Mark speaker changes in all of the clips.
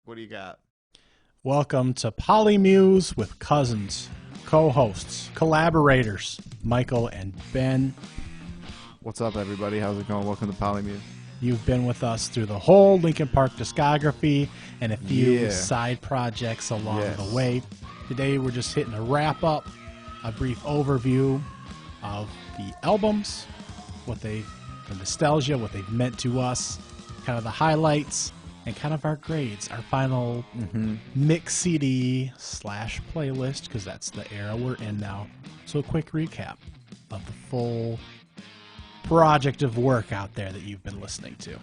Speaker 1: What do you got?
Speaker 2: Welcome to Polymuse with cousins, co-hosts, collaborators, Michael and Ben.
Speaker 1: What's up, everybody? How's it going? Welcome to Polymuse.
Speaker 2: You've been with us through the whole Linkin Park discography and a few
Speaker 1: Yeah.
Speaker 2: side projects along
Speaker 1: Yes.
Speaker 2: the way. Today we're just hitting a wrap-up, a brief overview of the albums, the nostalgia, what they've meant to us, kind of the highlights, and kind of our grades, our final mix CD / playlist, because that's the era we're in now. So a quick recap of the full project of work out there that you've been listening to.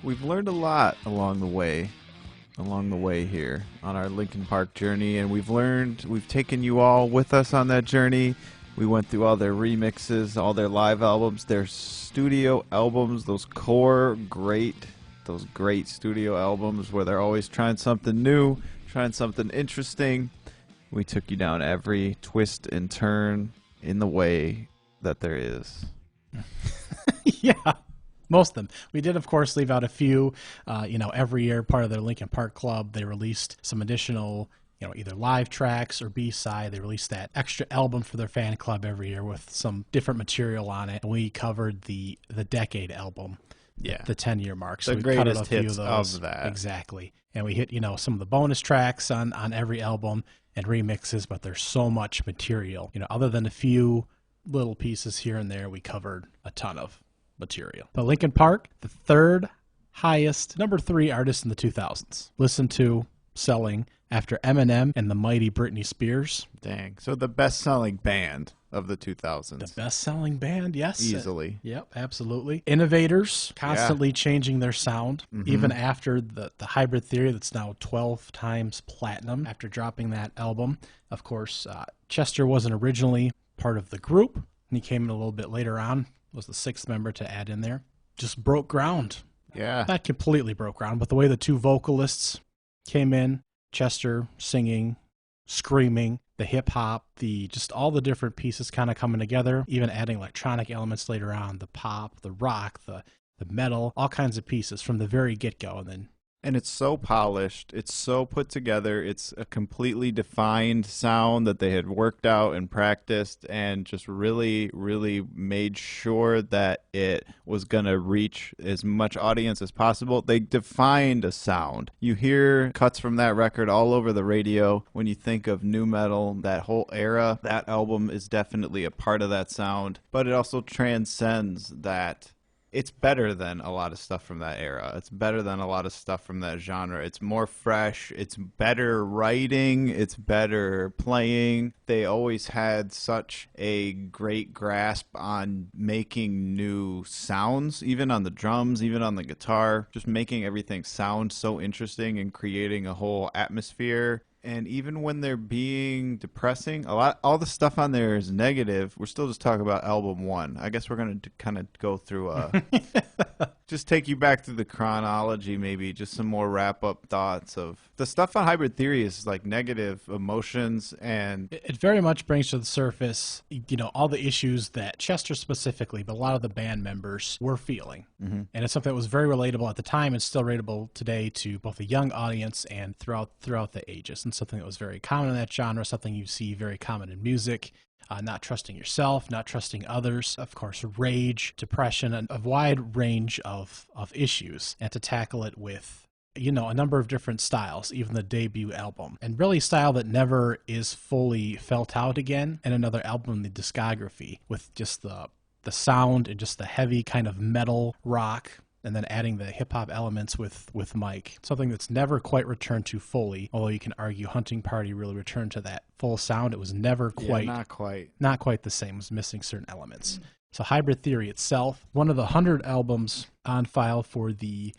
Speaker 1: We've learned a lot along the way here on our Linkin Park journey, and we've taken you all with us on that journey. We went through all their remixes, all their live albums, their studio albums, those great studio albums where they're always trying something new, trying something interesting. We took you down every twist and turn in the way that there is.
Speaker 2: Yeah, most of them. We did, of course, leave out a few. Every year, part of their Linkin Park Club, they released some additional, either live tracks or B-side. They released that extra album for their fan club every year with some different material on it. We covered the Decade album.
Speaker 1: Yeah.
Speaker 2: The 10-year mark. So
Speaker 1: The
Speaker 2: we cut out
Speaker 1: greatest
Speaker 2: a few
Speaker 1: hits
Speaker 2: of those.
Speaker 1: of that.
Speaker 2: Exactly. And we hit, some of the bonus tracks on every album and remixes, but there's so much material. Other than a few little pieces here and there, we covered a ton of material. But Linkin Park, the third highest, number 3 artist in the 2000s. Listened to, selling, after Eminem and the mighty Britney Spears.
Speaker 1: Dang. So the best-selling band of the 2000s.
Speaker 2: The best-selling band, yes.
Speaker 1: Easily.
Speaker 2: Yep, absolutely. Innovators, constantly changing their sound, even after the Hybrid Theory that's now 12 times platinum after dropping that album. Of course, Chester wasn't originally part of the group, and he came in a little bit later on, was the 6th member to add in there. Just broke ground.
Speaker 1: Yeah.
Speaker 2: Not completely broke ground, but the way the two vocalists came in, Chester singing, screaming, the hip-hop, just all the different pieces kind of coming together, even adding electronic elements later on, the pop, the rock, the metal, all kinds of pieces from the very get-go.
Speaker 1: And it's so polished. It's so put together. It's a completely defined sound that they had worked out and practiced and just really, really made sure that it was going to reach as much audience as possible. They defined a sound. You hear cuts from that record all over the radio. When you think of nu metal, that whole era, that album is definitely a part of that sound. But it also transcends that. It's better than a lot of stuff from that era. It's better than a lot of stuff from that genre. It's more fresh. It's better writing. It's better playing. They always had such a great grasp on making new sounds, even on the drums, even on the guitar, just making everything sound so interesting and creating a whole atmosphere. And even when they're being depressing, all the stuff on there is negative. We're still just talking about album 1. I guess we're going to kind of go through just take you back through the chronology, maybe just some more wrap-up thoughts of the stuff on Hybrid Theory is like negative emotions, and
Speaker 2: it very much brings to the surface, all the issues that Chester specifically, but a lot of the band members were feeling. And it's something that was very relatable at the time and still relatable today to both a young audience and throughout the ages. And something that was very common in that genre, something you see very common in music. Not trusting yourself, not trusting others, of course, rage, depression, and a wide range of issues, and to tackle it with, a number of different styles, even the debut album, and really style that never is fully felt out again in another album in the discography, with just the sound and just the heavy kind of metal rock, and then adding the hip-hop elements with Mike. Something that's never quite returned to fully, although you can argue Hunting Party really returned to that full sound. It was never quite...
Speaker 1: not quite.
Speaker 2: Not quite the same. It was missing certain elements. So Hybrid Theory itself, one of the 100 albums on file for the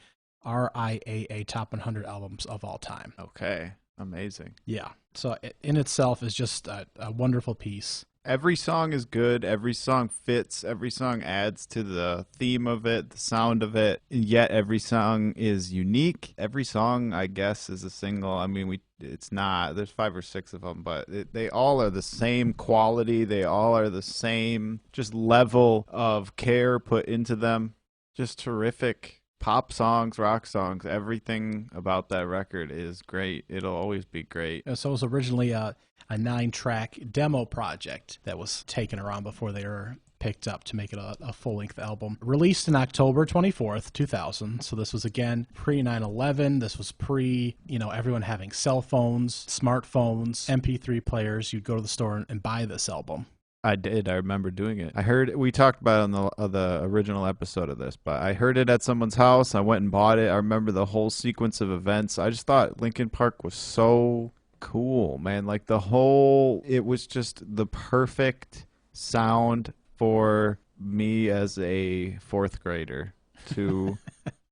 Speaker 2: RIAA Top 100 Albums of All Time.
Speaker 1: Okay, amazing.
Speaker 2: Yeah, so in itself is just a wonderful piece.
Speaker 1: Every song is good. Every song fits. Every song adds to the theme of it, the sound of it. And yet every song is unique. Every song, I guess, is a single. I mean, it's not. There's 5 or 6 of them, but they all are the same quality. They all are the same just level of care put into them. Just terrific pop songs, rock songs, everything about that record is great. It'll always be great.
Speaker 2: So it was originally a 9-track demo project that was taken around before they were picked up to make it a full-length album. Released in October 24th, 2000. So this was, again, pre-9/11. This was everyone having cell phones, smartphones, MP3 players. You'd go to the store and buy this album.
Speaker 1: I did. I remember doing it. We talked about it on the original episode of this, but I heard it at someone's house. I went and bought it. I remember the whole sequence of events. I just thought Linkin Park was so cool, man. Like it was just the perfect sound for me as a fourth grader to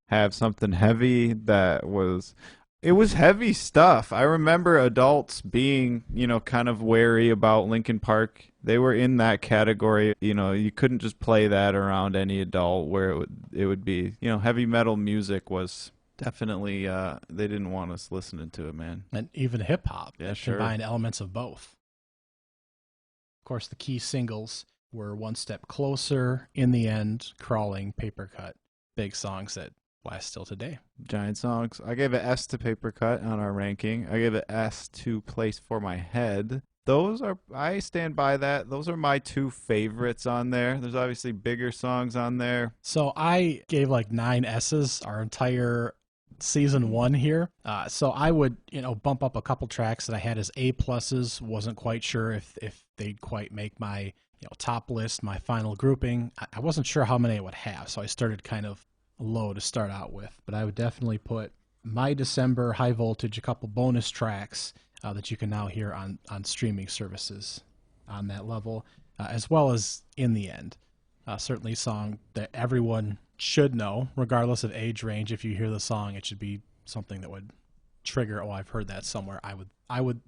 Speaker 1: have something heavy it was heavy stuff. I remember adults being, kind of wary about Linkin Park. They were in that category. You couldn't just play that around any adult where it would be, heavy metal music was definitely, they didn't want us listening to it, man.
Speaker 2: And even hip hop.
Speaker 1: Yeah, sure.
Speaker 2: Combined elements of both. Of course, the key singles were One Step Closer, In the End, Crawling, Paper Cut. Big songs that last still today.
Speaker 1: Giant songs. I gave an S to Paper Cut on our ranking. I gave an S to Place for My Head. I stand by that. Those are my two favorites on there. There's obviously bigger songs on there.
Speaker 2: So I gave like 9 S's our entire season 1 here. So I would, bump up a couple tracks that I had as A pluses. Wasn't quite sure if they'd quite make my top list, my final grouping. I wasn't sure how many I would have, so I started kind of low to start out with. But I would definitely put My December, High Voltage, a couple bonus tracks that you can now hear on streaming services on that level, as well as In the End. Certainly a song that everyone should know, regardless of age range. If you hear the song, it should be something that would trigger, I've heard that somewhere. I would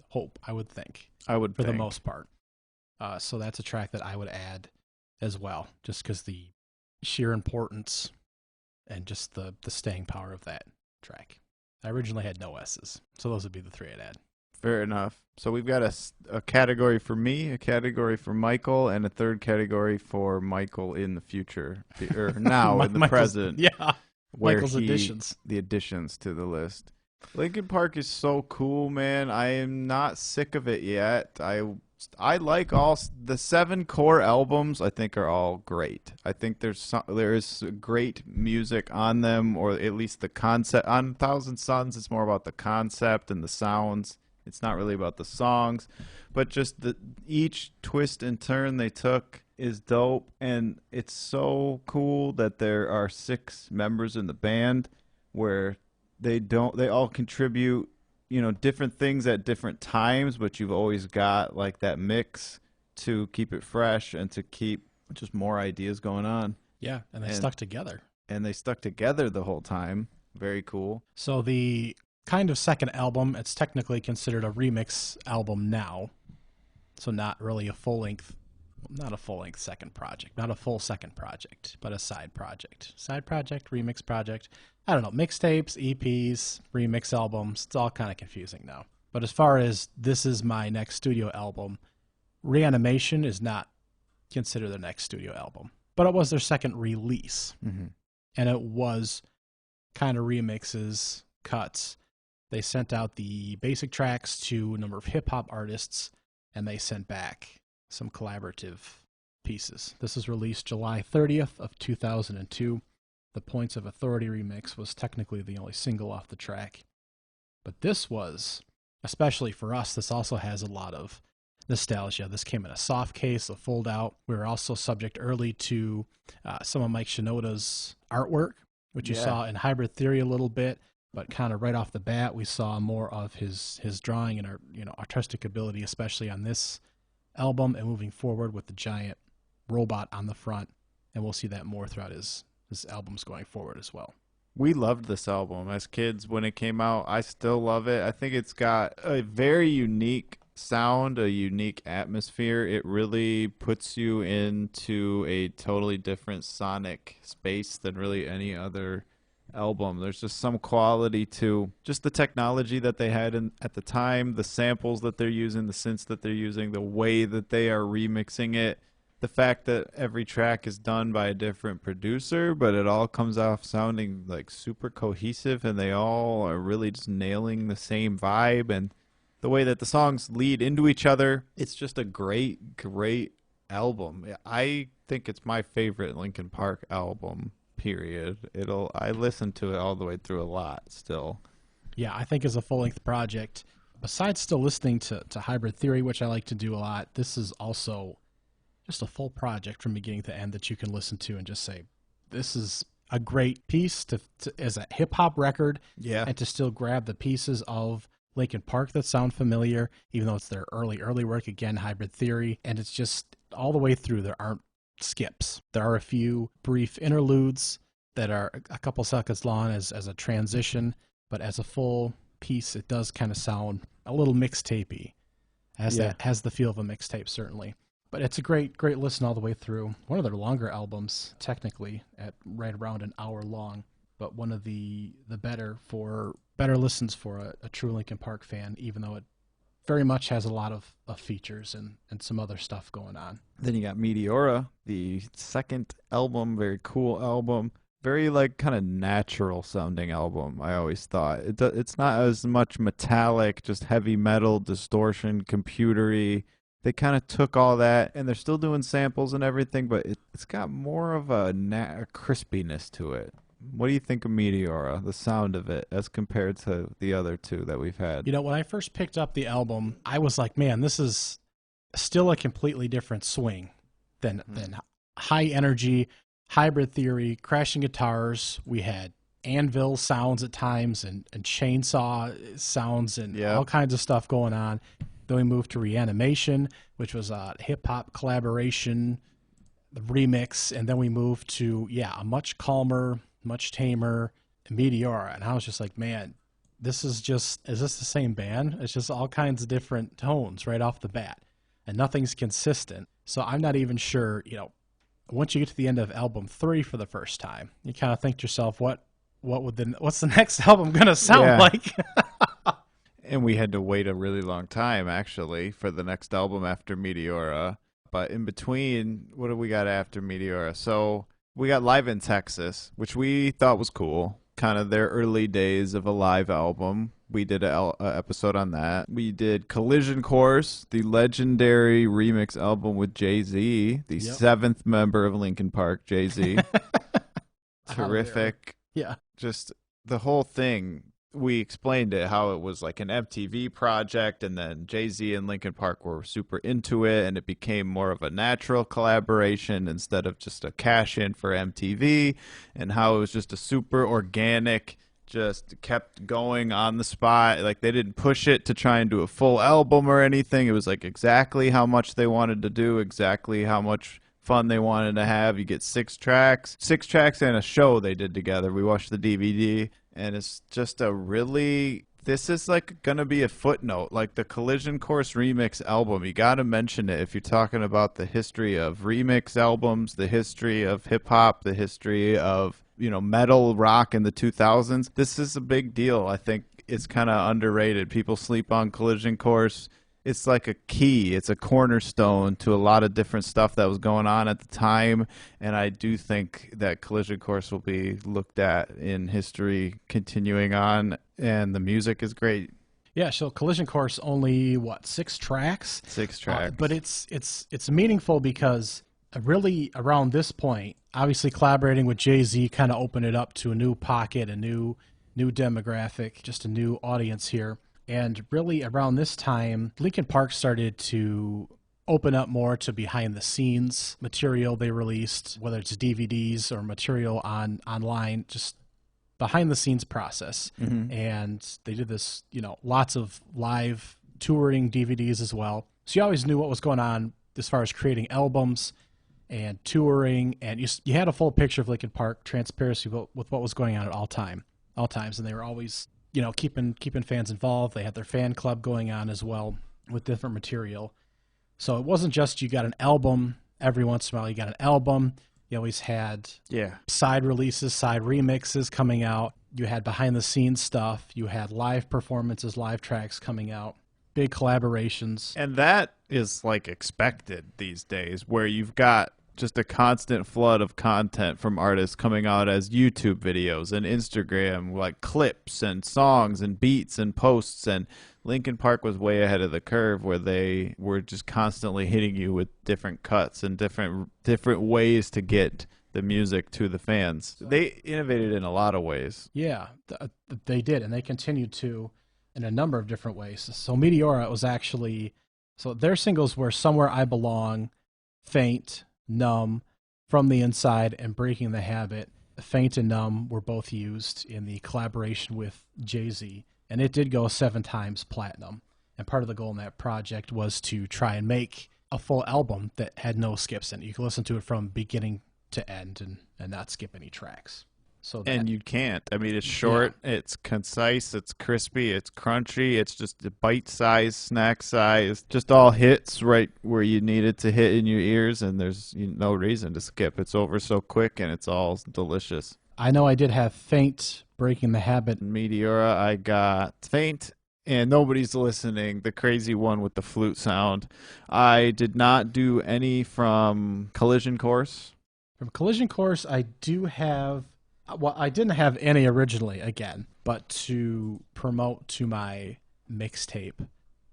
Speaker 2: think. For the most part. So that's a track that I would add as well, just because the sheer importance and just the staying power of that track. I originally had no S's, so those would be the 3 I'd add.
Speaker 1: Fair enough. So we've got a category for me, a category for Michael, and a third category for Michael in the future, or now in the present.
Speaker 2: Yeah, Michael's
Speaker 1: The additions to the list. Linkin Park is so cool, man. I am not sick of it yet. I like all the 7 core albums. I think are all great. I think there is great music on them, or at least the concept. On Thousand Suns, it's more about the concept and the sounds. It's not really about the songs, but just each twist and turn they took is dope, and it's so cool that there are 6 members in the band where they all contribute, different things at different times, but you've always got like that mix to keep it fresh and to keep just more ideas going on.
Speaker 2: Yeah, and they stuck together.
Speaker 1: And they stuck together the whole time. Very cool.
Speaker 2: So the kind of second album, it's technically considered a remix album now. So not really not a full-length second project, not a full second project, but a side project. Side project, remix project. I don't know, mixtapes, EPs, remix albums, it's all kind of confusing now. But as far as this is my next studio album, Reanimation is not considered their next studio album, but it was their second release.
Speaker 1: Mm-hmm.
Speaker 2: And it was kind of remixes, cuts. They sent out the basic tracks to a number of hip-hop artists, and they sent back some collaborative pieces. This was released July 30th of 2002. The Points of Authority remix was technically the only single off the track. But this was, especially for us, this also has a lot of nostalgia. This came in a soft case, a fold out. We were also subject early to some of Mike Shinoda's artwork, which you saw in Hybrid Theory a little bit, but kind of right off the bat, we saw more of his drawing and artistic ability, especially on this album and moving forward with the giant robot on the front. And we'll see that more throughout his albums going forward as well.
Speaker 1: We loved this album as kids when it came out. I still love it. I think it's got a very unique sound, a unique atmosphere. It really puts you into a totally different sonic space than really any other album. There's just some quality to just the technology that they had at the time, the samples that they're using, the synths that they're using, the way that they are remixing it. the fact that every track is done by a different producer, but it all comes off sounding like super cohesive, and they all are really just nailing the same vibe, and the way that the songs lead into each other. It's just a great album. I think it's my favorite Linkin Park album, period. I listen to it all the way through a lot still.
Speaker 2: Yeah, I think as a full-length project, besides still listening to Hybrid Theory, which I like to do a lot, this is also just a full project from beginning to end that you can listen to and just say, this is a great piece as a hip-hop record, and to still grab the pieces of Linkin Park that sound familiar, even though it's their early work, again, Hybrid Theory, and it's just all the way through. There aren't skips. There are a few brief interludes that are a couple seconds long as a transition, but as a full piece, it does kind of sound a little mixtapey. Has the feel of a mixtape, certainly. But it's a great listen all the way through. One of their longer albums, technically, at right around an hour long, but one of the better listens for a true Linkin Park fan, even though it very much has a lot of features and some other stuff going on.
Speaker 1: Then you got Meteora, the second album, very cool album. Very like kind of natural sounding album, I always thought. It's not as much metallic, just heavy metal, distortion, computery. They kind of took all that, and they're still doing samples and everything, but it's got more of a crispiness to it. What do you think of Meteora, the sound of it, as compared to the other two that we've had?
Speaker 2: You know, when I first picked up the album, I was like, man, this is still a completely different swing than high energy, Hybrid Theory, crashing guitars. We had anvil sounds at times and chainsaw sounds and all kinds of stuff going on. Then we moved to Reanimation, which was a hip-hop collaboration, the remix, and then we moved to, a much calmer, much tamer Meteora. And I was just like, man, is this the same band? It's just all kinds of different tones right off the bat, and nothing's consistent. So I'm not even sure, once you get to the end of album 3 for the first time, you kind of think to yourself, what's the next album going to sound like?
Speaker 1: And we had to wait a really long time, actually, for the next album after Meteora. But in between, what do we got after Meteora? So we got Live in Texas, which we thought was cool. Kind of their early days of a live album. We did an episode on that. We did Collision Course, the legendary remix album with Jay-Z, the 7th member of Linkin Park, Jay-Z. Terrific.
Speaker 2: Yeah.
Speaker 1: Just the whole thing. We explained it, how it was like an MTV project, and then Jay-Z and Linkin Park were super into it, and it became more of a natural collaboration instead of just a cash-in for MTV, and how it was just a super organic, just kept going on the spot. Like, they didn't push it to try and do a full album or anything. It was like exactly how much they wanted to do, exactly how much fun they wanted to have. You get 6 tracks and a show they did together. We watched the DVD, and it's just this is like gonna be a footnote, like the Collision Course remix album. You gotta mention it if you're talking about the history of remix albums, the history of hip hop, the history of metal rock in the 2000s. This is a big deal. I think it's kind of underrated. People sleep on Collision Course. It's like a key. It's a cornerstone to a lot of different stuff that was going on at the time. And I do think that Collision Course will be looked at in history continuing on. And the music is great.
Speaker 2: Yeah, so Collision Course only, 6 tracks?
Speaker 1: 6 tracks.
Speaker 2: But it's meaningful because really around this point, obviously collaborating with Jay-Z kind of opened it up to a new pocket, a new demographic, just a new audience here. And really around this time, Linkin Park started to open up more to behind-the-scenes material they released, whether it's DVDs or material online, just behind-the-scenes process. Mm-hmm. And they did this, lots of live touring DVDs as well. So you always knew what was going on as far as creating albums and touring, and you had a full picture of Linkin Park, transparency with what was going on at all times, and they were always keeping fans involved. They had their fan club going on as well with different material. So it wasn't just you got an album every once in a while. You got an album. You always had side releases, side remixes coming out. You had behind the scenes stuff. You had live performances, live tracks coming out. big collaborations.
Speaker 1: And that is like expected these days, where you've got just a constant flood of content from artists coming out as YouTube videos and Instagram, like clips and songs and beats and posts. And Linkin Park was way ahead of the curve, where they were just constantly hitting you with different cuts and different ways to get the music to the fans. They innovated in a lot of ways.
Speaker 2: Yeah, they did, and they continued to in a number of different ways. So Meteora was actually, so their singles were Somewhere I Belong, Faint, Numb, From the Inside, and Breaking the Habit. Faint and Numb were both used in the collaboration with Jay-Z, and it did go 7 times platinum. And part of the goal in that project was to try and make a full album that had no skips in it. You could listen to it from beginning to end and not skip any tracks. So that,
Speaker 1: and you can't. I mean, it's short, it's concise, it's crispy, it's crunchy, it's just a bite-sized, snack size, just all hits right where you need it to hit in your ears, and there's no reason to skip. It's over so quick, and it's all delicious.
Speaker 2: I know I did have Faint, Breaking the Habit.
Speaker 1: Meteora, I got Faint, and Nobody's Listening, the crazy one with the flute sound. I did not do any from Collision Course.
Speaker 2: From Collision Course, I do have... Well, I didn't have any originally, again, but to promote to my mixtape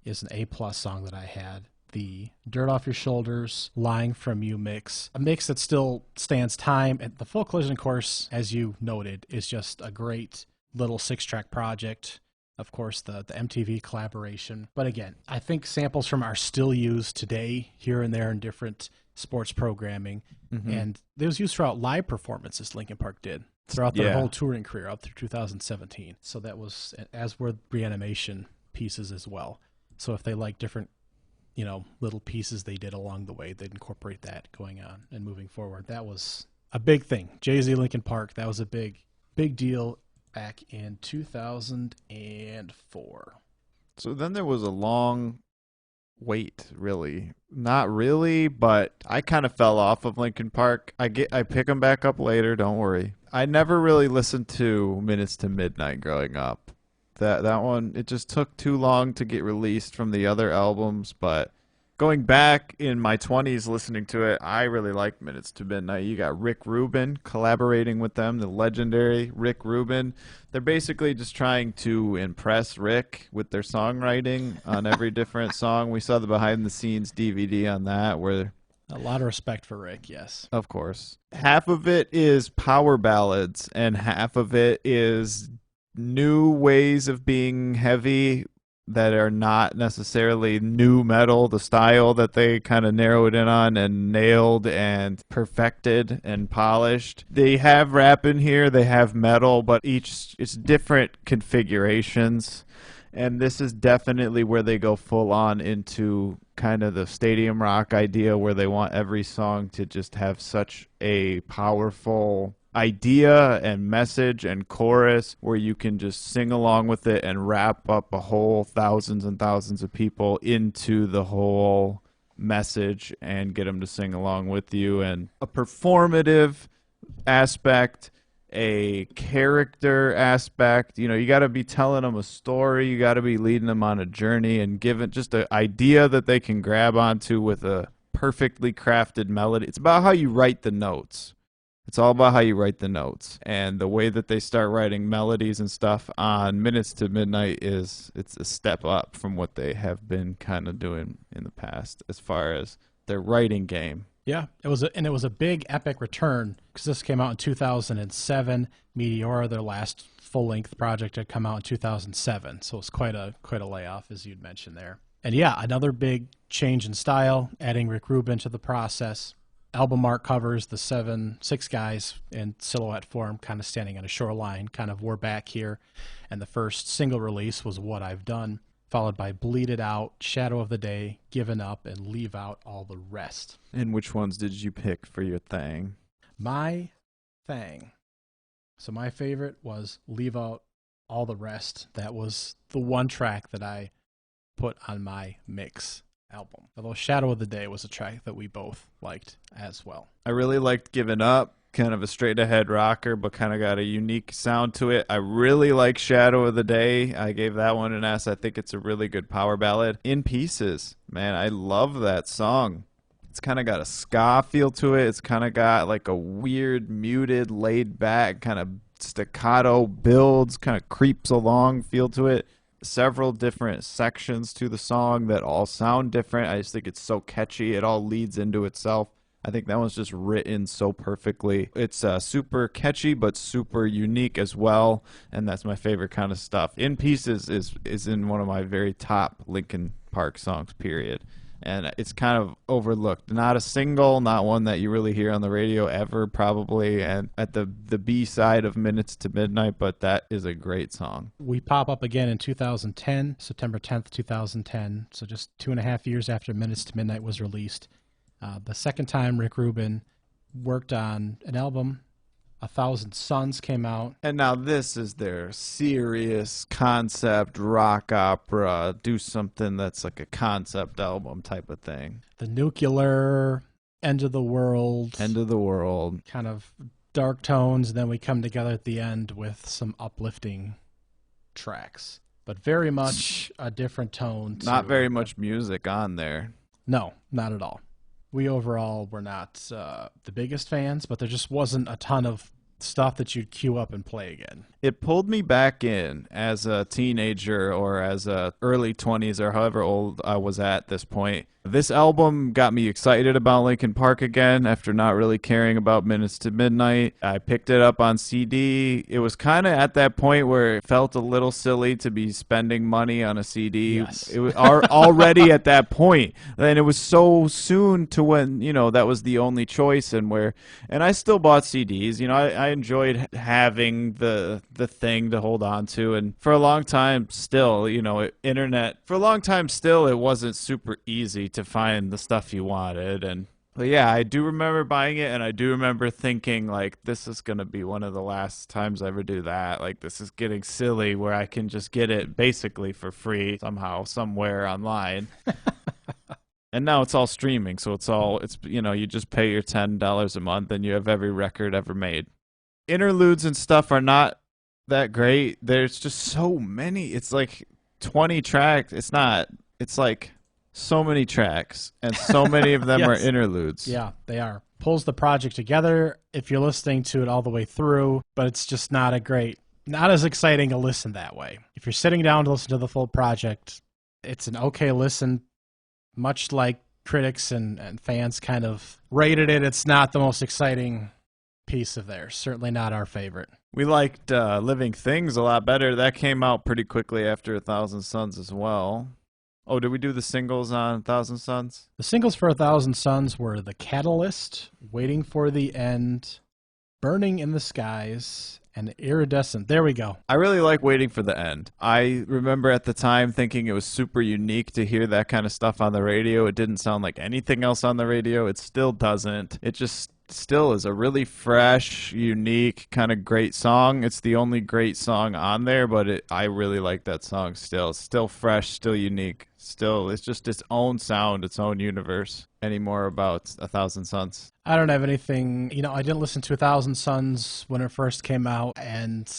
Speaker 2: is an A+ song that I had. The Dirt Off Your Shoulders, Lying From You mix. A mix that still stands time. And the full Collision Course, as you noted, is just a great little 6-track project. Of course, the MTV collaboration. But again, I think samples from are still used today, here and there in different sports programming. Mm-hmm. And it was used throughout live performances Linkin Park did throughout their whole touring career up through 2017. So that was, as were Reanimation pieces as well. So if they like different, little pieces they did along the way, they'd incorporate that going on and moving forward. That was a big thing. Jay-Z, Linkin Park, that was a big deal back in 2004.
Speaker 1: So then there was a long wait, really. Not really, but I kind of fell off of Linkin Park. I pick them back up later, don't worry. I never really listened to Minutes to Midnight growing up. That one, it just took too long to get released from the other albums, but going back in my 20s listening to it, I really liked Minutes to Midnight. You got Rick Rubin collaborating with them, the legendary Rick Rubin. They're basically just trying to impress Rick with their songwriting on every different song. We saw the behind-the-scenes DVD on that where...
Speaker 2: A lot of respect for Rick, yes.
Speaker 1: Of course. Half of it is power ballads, and half of it is new ways of being heavy that are not necessarily new metal, the style that they kind of narrowed in on and nailed and perfected and polished. They have rap in here, they have metal, but it's different configurations. And this is definitely where they go full on into kind of the stadium rock idea, where they want every song to just have such a powerful idea and message and chorus where you can just sing along with it and wrap up a whole thousands and thousands of people into the whole message and get them to sing along with you. And a performative aspect, a character aspect, you got to be telling them a story, you got to be leading them on a journey and giving just an idea that they can grab onto with a perfectly crafted melody. It's about how you write the notes. It's all about how you write the notes, and the way that they start writing melodies and stuff on Minutes to Midnight it's a step up from what they have been kind of doing in the past as far as their writing game.
Speaker 2: Yeah, it was a big epic return because this came out in 2007. Meteora, their last full-length project, had come out in 2007, so it's quite a layoff, as you'd mentioned there. And yeah, another big change in style, adding Rick Rubin to the process. Album art covers the six guys in silhouette form, kind of standing on a shoreline, kind of we're back here. And the first single release was What I've Done, followed by Bleed It Out, Shadow of the Day, Given Up, and Leave Out All the Rest.
Speaker 1: And which ones did you pick for your thing?
Speaker 2: My thing. So my favorite was Leave Out All the Rest. That was the one track that I put on my mix album. Although Shadow of the Day was a track that we both liked as well.
Speaker 1: I really liked Given Up. kind of a straight ahead rocker, but kind of got a unique sound to it. I really like Shadow of the Day. I gave that one an S. I think it's a really good power ballad. In Pieces, man, I love that song. It's kind of got a ska feel to it. It's kind of got like a weird, muted, laid back, kind of staccato builds, kind of creeps along feel to it. Several different sections to the song that all sound different. I just think it's so catchy. It all leads into itself. I think that one's just written so perfectly. It's super catchy, but super unique as well, and that's my favorite kind of stuff. In Pieces is in one of my very top Linkin Park songs, period. And it's kind of overlooked. Not a single, not one that you really hear on the radio ever, probably, and at the B side of Minutes to Midnight, but that is a great song.
Speaker 2: We pop up again in 2010, September 10th, 2010, so just 2.5 years after Minutes to Midnight was released. The second time Rick Rubin worked on an album, 1,000 Suns came out.
Speaker 1: And now this is their serious concept rock opera. Do something that's like a concept album type of thing.
Speaker 2: The nuclear, end of the world.
Speaker 1: End of the world.
Speaker 2: Kind of dark tones. And then we come together at the end with some uplifting tracks. But very much a different tone.
Speaker 1: Not very much music on there.
Speaker 2: No, not at all. We overall were not the biggest fans, but there just wasn't a ton of stuff that you'd queue up and play again.
Speaker 1: It pulled me back in as a teenager or as a early 20s or however old I was at this point. This album got me excited about Linkin Park again after not really caring about Minutes to Midnight. I picked it up on CD. It was kind of at that point where it felt a little silly to be spending money on a CD.
Speaker 2: Yes.
Speaker 1: It was already at that point. And it was so soon to when, that was the only choice and I still bought CDs. I enjoyed having the thing to hold on to. And for a long time still, for a long time still, it wasn't super easy to find the stuff you wanted. But yeah, I do remember buying it, and I do remember thinking, like, this is going to be one of the last times I ever do that. Like, this is getting silly where I can just get it basically for free somehow, somewhere online. And now it's all streaming, so you just pay your $10 a month and you have every record ever made. Interludes and stuff are not that great. There's just so many. It's like 20 tracks. It's like so many tracks, and so many of them
Speaker 2: Yes.
Speaker 1: are interludes.
Speaker 2: Yeah, they are. Pulls the project together if you're listening to it all the way through, but it's just not as exciting a listen that way. If you're sitting down to listen to the full project, it's an okay listen, much like critics and fans kind of rated it. It's not the most exciting piece of theirs. Certainly not our favorite.
Speaker 1: We liked Living Things a lot better. That came out pretty quickly after 1,000 Suns as well. Oh, did we do the singles on 1,000 Suns?
Speaker 2: The singles for 1,000 Suns were The Catalyst, Waiting for the End, Burning in the Skies, and Iridescent. There we go.
Speaker 1: I really like Waiting for the End. I remember at the time thinking it was super unique to hear that kind of stuff on the radio. It didn't sound like anything else on the radio. It still doesn't. It just still is a really fresh, unique, kind of great song. It's the only great song on there, but I really like that song still. It's still fresh, still unique. Still, it's just its own sound, its own universe. Any more about 1,000 Suns?
Speaker 2: I don't have anything. I didn't listen to 1,000 Suns when it first came out, and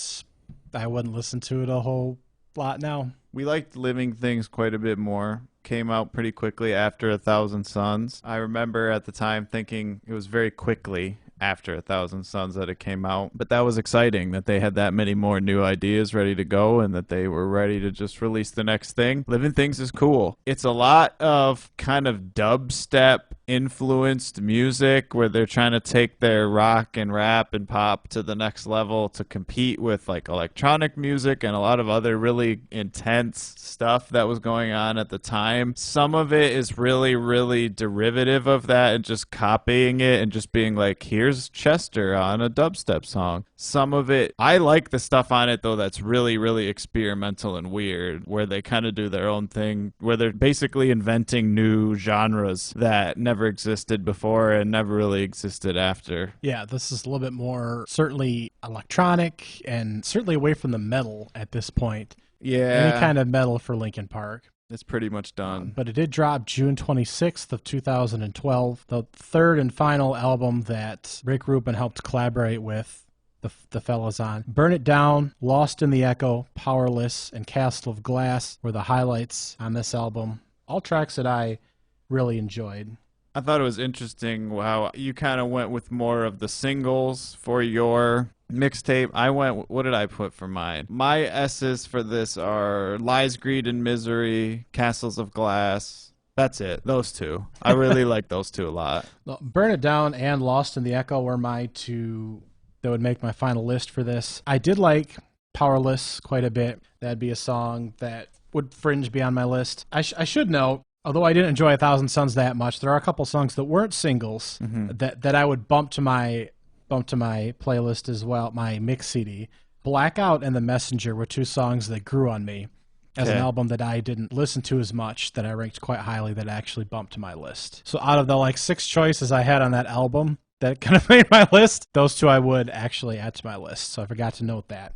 Speaker 2: I wouldn't listen to it a whole lot now.
Speaker 1: We liked Living Things quite a bit more. Came out pretty quickly after 1,000 Suns. I remember at the time thinking it was very quickly after 1,000 Suns that it came out. But that was exciting that they had that many more new ideas ready to go and that they were ready to just release the next thing. Living Things is cool. It's a lot of kind of dubstep influenced music where they're trying to take their rock and rap and pop to the next level to compete with like electronic music and a lot of other really intense stuff that was going on at the time. Some of it is really, really derivative of that and just copying it and just being like, here's Chester on a dubstep song. Some of it, I like the stuff on it though that's really, really experimental and weird, where they kind of do their own thing, where they're basically inventing new genres that never existed before and never really existed after.
Speaker 2: Yeah, this is a little bit more certainly electronic and certainly away from the metal at this point.
Speaker 1: Yeah.
Speaker 2: Any kind of metal for Linkin Park.
Speaker 1: It's pretty much done.
Speaker 2: But it did drop June 26th of 2012, the third and final album that Rick Rubin helped collaborate with the fellas on. Burn It Down, Lost in the Echo, Powerless, and Castle of Glass were the highlights on this album. All tracks that I really enjoyed.
Speaker 1: I thought it was interesting how you kind of went with more of the singles for your mixtape. I went, what did I put for mine? My S's for this are Lies, Greed, and Misery, Castles of Glass. That's it. Those two. I really like those two a lot.
Speaker 2: Burn It Down and Lost in the Echo were my two that would make my final list for this. I did like Powerless quite a bit. That'd be a song that would fringe be on my list. I should note, although I didn't enjoy 1,000 Suns that much, there are a couple songs that weren't singles that I would bump to my playlist as well, my mix CD. Blackout and The Messenger were two songs that grew on me as an album that I didn't listen to as much, that I ranked quite highly, that I actually bumped to my list. So out of the 6 choices I had on that album that kind of made my list, those two I would actually add to my list. So I forgot to note that.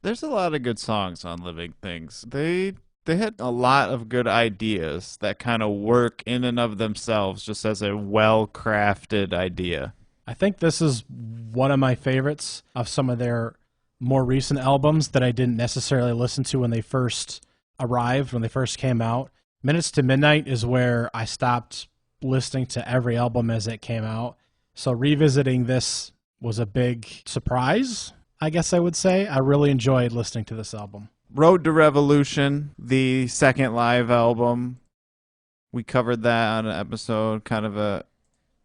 Speaker 1: There's a lot of good songs on Living Things. They had a lot of good ideas that kind of work in and of themselves just as a well-crafted idea.
Speaker 2: I think this is one of my favorites of some of their more recent albums that I didn't necessarily listen to when they first arrived, when they first came out. Minutes to Midnight is where I stopped listening to every album as it came out. So revisiting this was a big surprise, I guess I would say. I really enjoyed listening to this album.
Speaker 1: Road to Revolution, the second live album. We covered that on an episode, kind of a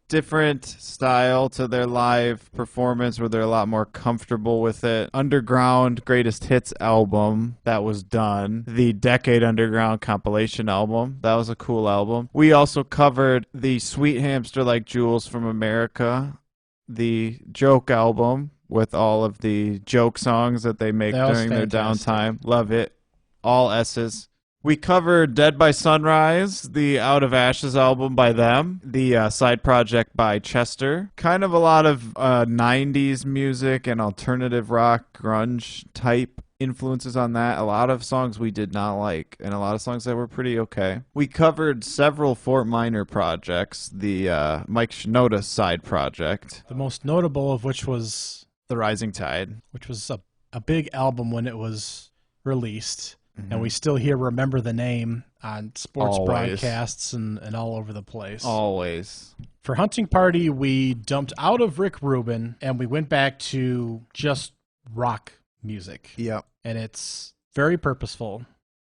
Speaker 1: different style to their live performance where they're a lot more comfortable with it. Underground Greatest Hits album that was done. The Decade Underground compilation album. That was a cool album. We also covered the Sweet Hamster Like Jewels from America. The Joke album with all of the joke songs that they make during their downtime. Love it. All S's. We covered Dead by Sunrise, the Out of Ashes album by them, the side project by Chester. Kind of a lot of 90s music and alternative rock, grunge type influences on that. A lot of songs we did not like, and a lot of songs that were pretty okay. We covered several Fort Minor projects, the Mike Shinoda side project.
Speaker 2: The most notable of which was
Speaker 1: The Rising Tide,
Speaker 2: which was a big album when it was released. And we still hear Remember the Name on sports broadcasts and all over the place.
Speaker 1: Always.
Speaker 2: For Hunting Party, we dumped out of Rick Rubin and we went back to just rock music.
Speaker 1: Yep.
Speaker 2: And it's very purposeful.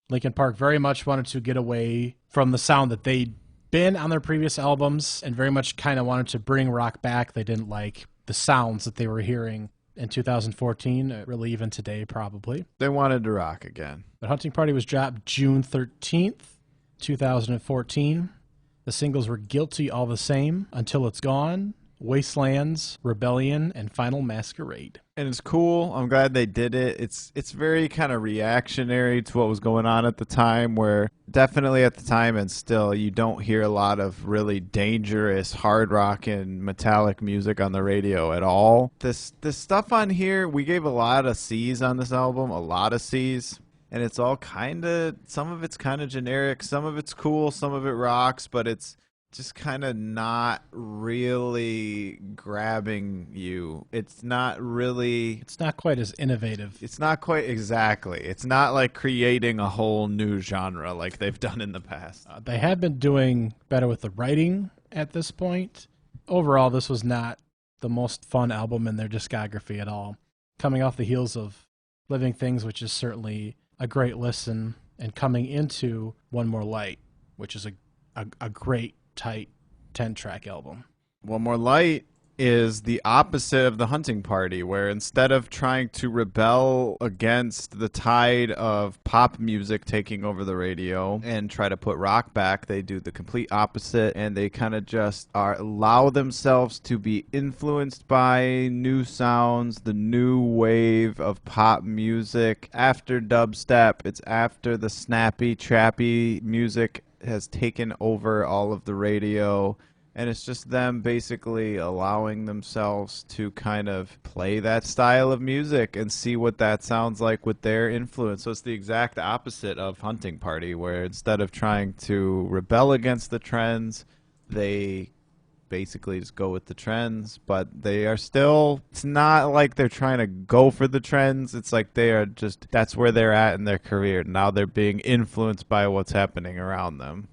Speaker 2: Linkin Park very much wanted to get away from the sound that they'd been on their previous albums and very much kind of wanted to bring rock back. They didn't like the sounds that they were hearing in 2014, really even today probably.
Speaker 1: They wanted to rock again.
Speaker 2: But Hunting Party was dropped June 13th, 2014. The singles were Guilty All the Same, Until It's Gone, Wastelands, Rebellion, and Final Masquerade.
Speaker 1: And it's cool. I'm glad they did it. It's very kind of reactionary to what was going on at the time, where definitely at the time and still you don't hear a lot of really dangerous hard rock and metallic music on the radio at all. This stuff on here, we gave a lot of C's on this album, a lot of C's. And it's all kind of, some of it's kind of generic, some of it's cool, some of it rocks, but it's just kind of not really grabbing you. It's not
Speaker 2: quite as innovative.
Speaker 1: It's not quite, exactly. It's not like creating a whole new genre like they've done in the past.
Speaker 2: They have been doing better with the writing at this point. Overall, this was not the most fun album in their discography at all. Coming off the heels of Living Things, which is certainly a great listen, and coming into One More Light, which is a great, tight 10-track album.
Speaker 1: One More Light is the opposite of the Hunting Party, where instead of trying to rebel against the tide of pop music taking over the radio and try to put rock back, they do the complete opposite, and they kind of just allow themselves to be influenced by new sounds, the new wave of pop music. After dubstep, it's after the snappy, trappy music has taken over all of the radio. And it's just them basically allowing themselves to kind of play that style of music and see what that sounds like with their influence. So it's the exact opposite of Hunting Party, where instead of trying to rebel against the trends, they basically just go with the trends, but they are still, it's not like they're trying to go for the trends. It's like they are just, that's where they're at in their career. Now they're being influenced by what's happening around them.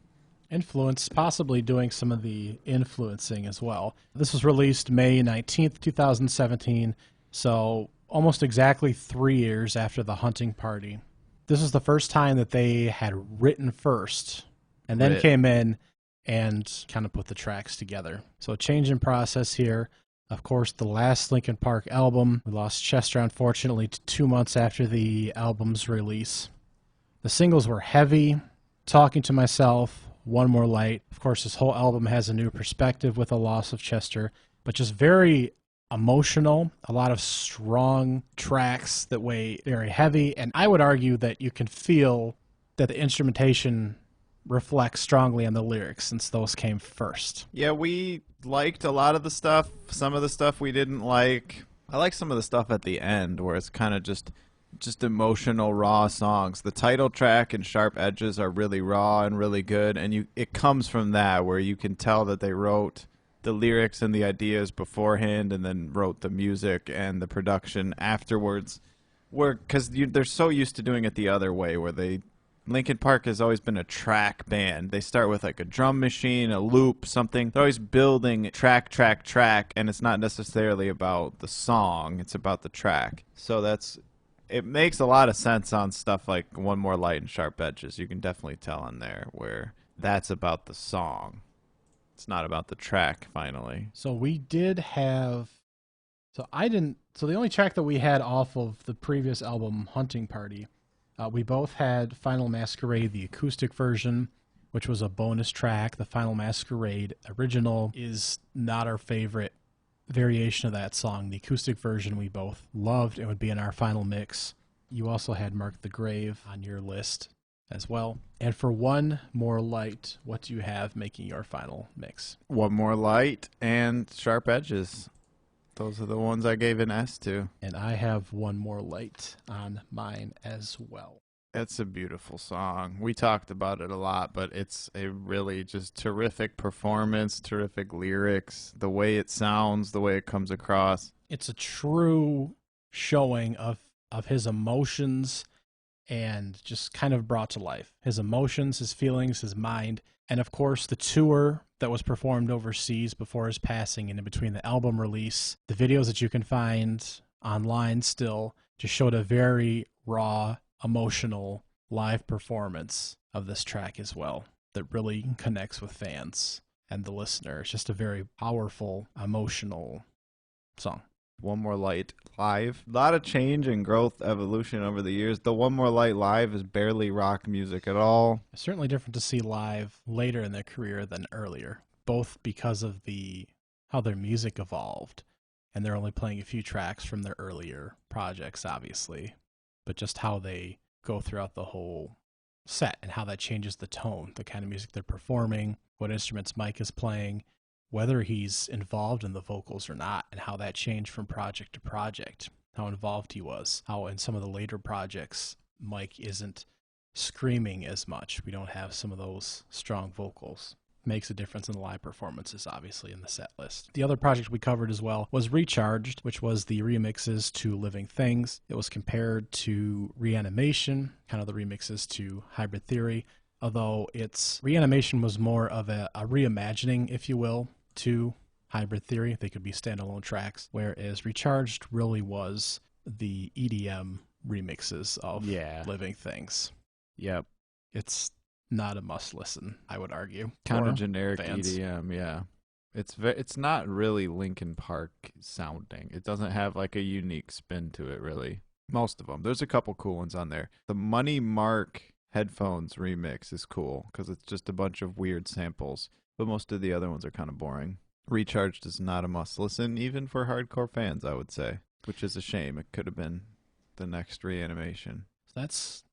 Speaker 2: Influence, possibly doing some of the influencing as well. This was released May 19th, 2017, so almost exactly 3 years after the Hunting Party. This was the first time that they had written first and then came in and kind of put the tracks together. So a change in process here. Of course, the last Linkin Park album, we lost Chester unfortunately 2 months after the album's release. The singles were Heavy, Talking to Myself, One More Light. Of course, this whole album has a new perspective with the loss of Chester, but just very emotional, a lot of strong tracks that weigh very heavy, and I would argue that you can feel that the instrumentation reflects strongly on the lyrics since those came first.
Speaker 1: Yeah, we liked a lot of the stuff. Some of the stuff we didn't like. I like some of the stuff at the end where it's kind of just emotional, raw songs. The title track and Sharp Edges are really raw and really good, and it comes from that, where you can tell that they wrote the lyrics and the ideas beforehand and then wrote the music and the production afterwards. Because they're so used to doing it the other way, where Linkin Park has always been a track band. They start with like a drum machine, a loop, something. They're always building track, and it's not necessarily about the song. It's about the track. So it makes a lot of sense on stuff like One More Light and Sharp Edges. You can definitely tell on there where that's about the song. It's not about the track, finally.
Speaker 2: So we did have... So the only track that we had off of the previous album, Hunting Party, we both had Final Masquerade, the acoustic version, which was a bonus track. The Final Masquerade original is not our favorite variation of that song. The acoustic version we both loved. It would be in our final mix. You also had Mark the Grave on your list as well. And for One More Light, what do you have making your final mix?
Speaker 1: One More Light and Sharp Edges. Those are the ones I gave an S to.
Speaker 2: And I have One More Light on mine as well.
Speaker 1: It's a beautiful song. We talked about it a lot, but it's a really just terrific performance, terrific lyrics, the way it sounds, the way it comes across.
Speaker 2: It's a true showing of his emotions and just kind of brought to life. His emotions, his feelings, his mind, and of course the tour that was performed overseas before his passing and in between the album release. The videos that you can find online still just showed a very raw, emotional live performance of this track as well that really connects with fans and the listener. It's just a very powerful, emotional song.
Speaker 1: One More Light live. A lot of change and growth, evolution over the years. The One More Light live is barely rock music at all.
Speaker 2: It's certainly different to see live later in their career than earlier, both because of how their music evolved, and they're only playing a few tracks from their earlier projects, obviously, but just how they go throughout the whole set and how that changes the tone, the kind of music they're performing, what instruments Mike is playing, whether he's involved in the vocals or not, and how that changed from project to project, how involved he was, how in some of the later projects Mike isn't screaming as much. We don't have some of those strong vocals. Makes a difference in the live performances, obviously, in the set list. The other project we covered as well was Recharged, which was the remixes to Living Things. It was compared to Reanimation, kind of the remixes to Hybrid Theory, although Reanimation was more of a reimagining, if you will, to Hybrid Theory. They could be standalone tracks, whereas Recharged really was the EDM remixes of Living Things.
Speaker 1: Yep.
Speaker 2: It's not a must listen, I would argue.
Speaker 1: Kind of generic fans. EDM, yeah. It's not really Linkin Park sounding. It doesn't have like a unique spin to it, really. Most of them. There's a couple cool ones on there. The Money Mark headphones remix is cool because it's just a bunch of weird samples, but most of the other ones are kind of boring. Recharged is not a must listen, even for hardcore fans, I would say, which is a shame. It could have been the next Reanimation.
Speaker 2: That's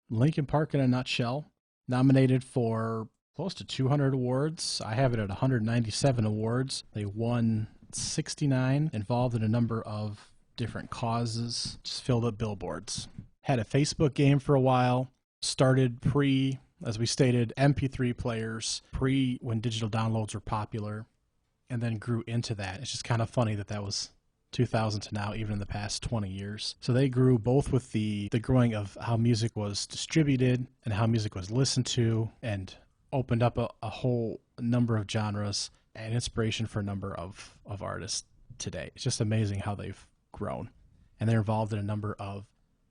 Speaker 2: Linkin Park in a nutshell. Nominated for close to 200 awards. I have it at 197 awards. They won 69, involved in a number of different causes, just filled up billboards. Had a Facebook game for a while, started pre, as we stated, MP3 players, pre when digital downloads were popular, and then grew into that. It's just kind of funny that that was 2000 to now, even in the past 20 years. So they grew both with the growing of how music was distributed and how music was listened to, and opened up a whole number of genres and inspiration for a number of artists today. It's just amazing how they've grown. And they're involved in a number of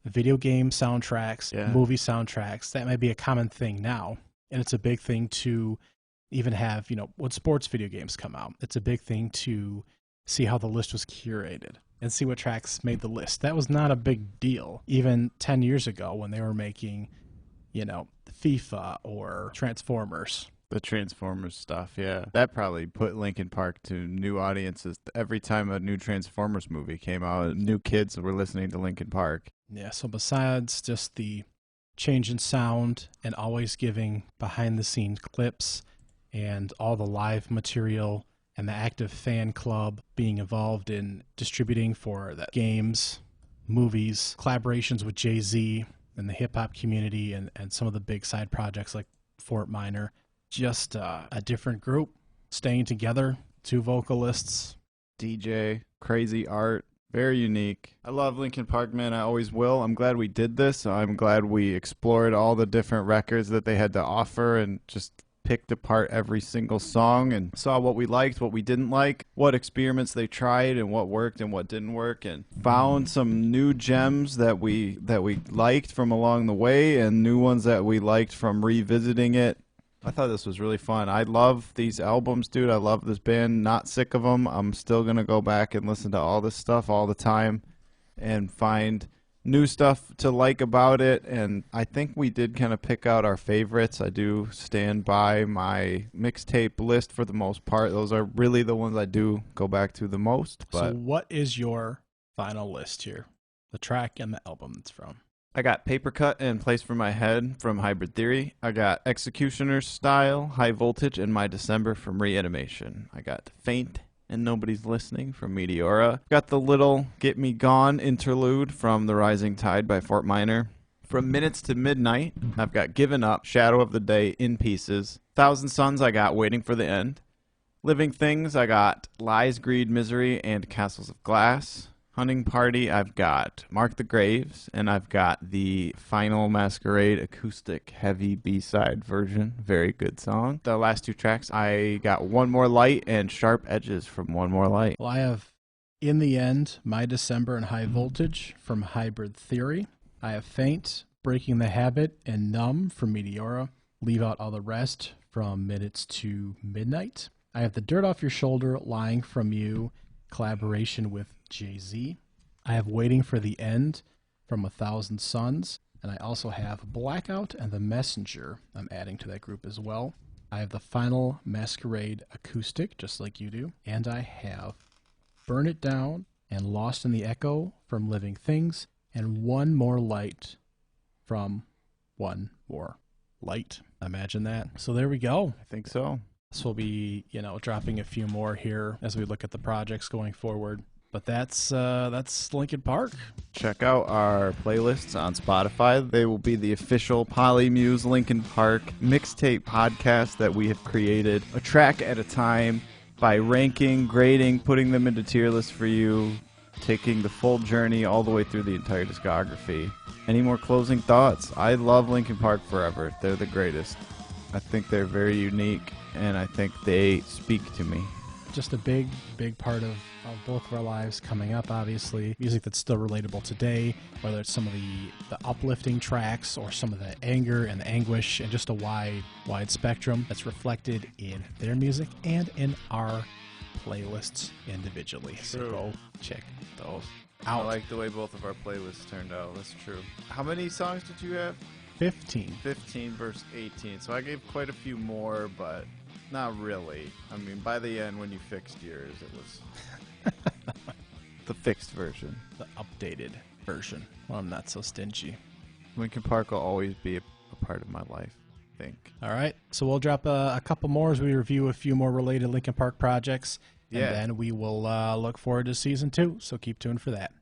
Speaker 2: video game soundtracks, movie soundtracks. That might be a common thing now. And it's a big thing to even have, when sports video games come out, it's a big thing to see how the list was curated and see what tracks made the list. That was not a big deal even 10 years ago when they were making, FIFA or Transformers.
Speaker 1: The Transformers stuff, yeah. That probably put Linkin Park to new audiences. Every time a new Transformers movie came out, new kids were listening to Linkin Park.
Speaker 2: Yeah, so besides just the change in sound and always giving behind-the-scenes clips and all the live material and the active fan club being involved in distributing for the games, movies, collaborations with Jay-Z and the hip-hop community and some of the big side projects like Fort Minor, just a different group staying together, two vocalists.
Speaker 1: DJ, crazy art, very unique. I love Linkin Park, man. I always will. I'm glad we did this. I'm glad we explored all the different records that they had to offer and just picked apart every single song and saw what we liked, what we didn't like, what experiments they tried and what worked and what didn't work, and found some new gems that we liked from along the way and new ones that we liked from revisiting it. I thought this was really fun. I love these albums, dude. I love this band. Not sick of them. I'm still going to go back and listen to all this stuff all the time and find new stuff to like about it. And I think we did kind of pick out our favorites. I do stand by my mixtape list for the most part. Those are really the ones I do go back to the most. But
Speaker 2: so what is your final list here? The track and the album it's from.
Speaker 1: I got Paper Cut and Place for My Head from Hybrid Theory. I got Executioner's Style, High Voltage, and My December from Reanimation. I got Faint and Nobody's Listening from Meteora. Got the little Get Me Gone interlude from The Rising Tide by Fort Minor. From Minutes to Midnight, I've got Given Up, Shadow of the Day, In Pieces. Thousand Suns, I got Waiting for the End. Living Things, I got Lies, Greed, Misery, and Castles of Glass. Hunting Party, I've got Mark the Graves, and I've got the Final Masquerade acoustic heavy B-side version. Very good song. The last two tracks, I got One More Light and Sharp Edges from One More Light.
Speaker 2: Well, I have In the End, My December, and High Voltage from Hybrid Theory. I have Faint, Breaking the Habit, and Numb from Meteora. Leave Out All the Rest from Minutes to Midnight. I have The Dirt Off Your Shoulder, Lying from You, collaboration with Jay-Z. I have Waiting for the End from 1,000 Suns. And I also have Blackout and The Messenger I'm adding to that group as well. I have the Final Masquerade acoustic, just like you do. And I have Burn It Down and Lost in the Echo from Living Things. And One More Light from One More Light. Imagine that. So there we go.
Speaker 1: I think so.
Speaker 2: This will be, dropping a few more here as we look at the projects going forward. But that's Linkin Park.
Speaker 1: Check out our playlists on Spotify. They will be the official Polymuse Linkin Park mixtape podcast that we have created a track at a time by ranking, grading, putting them into tier lists for you, taking the full journey all the way through the entire discography. Any more closing thoughts? I love Linkin Park forever. They're the greatest. I think they're very unique, and I think they speak to me.
Speaker 2: Just a big part of both of our lives coming up, obviously. Music that's still relatable today, whether it's some of the uplifting tracks or some of the anger and the anguish, and just a wide spectrum that's reflected in their music and in our playlists individually.
Speaker 1: True.
Speaker 2: So go check those out.
Speaker 1: I like the way both of our playlists turned out. That's true. How many songs did you have?
Speaker 2: 15.
Speaker 1: 15 versus 18. So I gave quite a few more, but not really. I mean, by the end, when you fixed yours, it was the fixed version.
Speaker 2: The updated version. Well, I'm not so stingy.
Speaker 1: Linkin Park will always be a part of my life. think.
Speaker 2: All right. So we'll drop a couple more as we review a few more related Linkin Park projects. And then we will look forward to season 2. So keep tuned for that.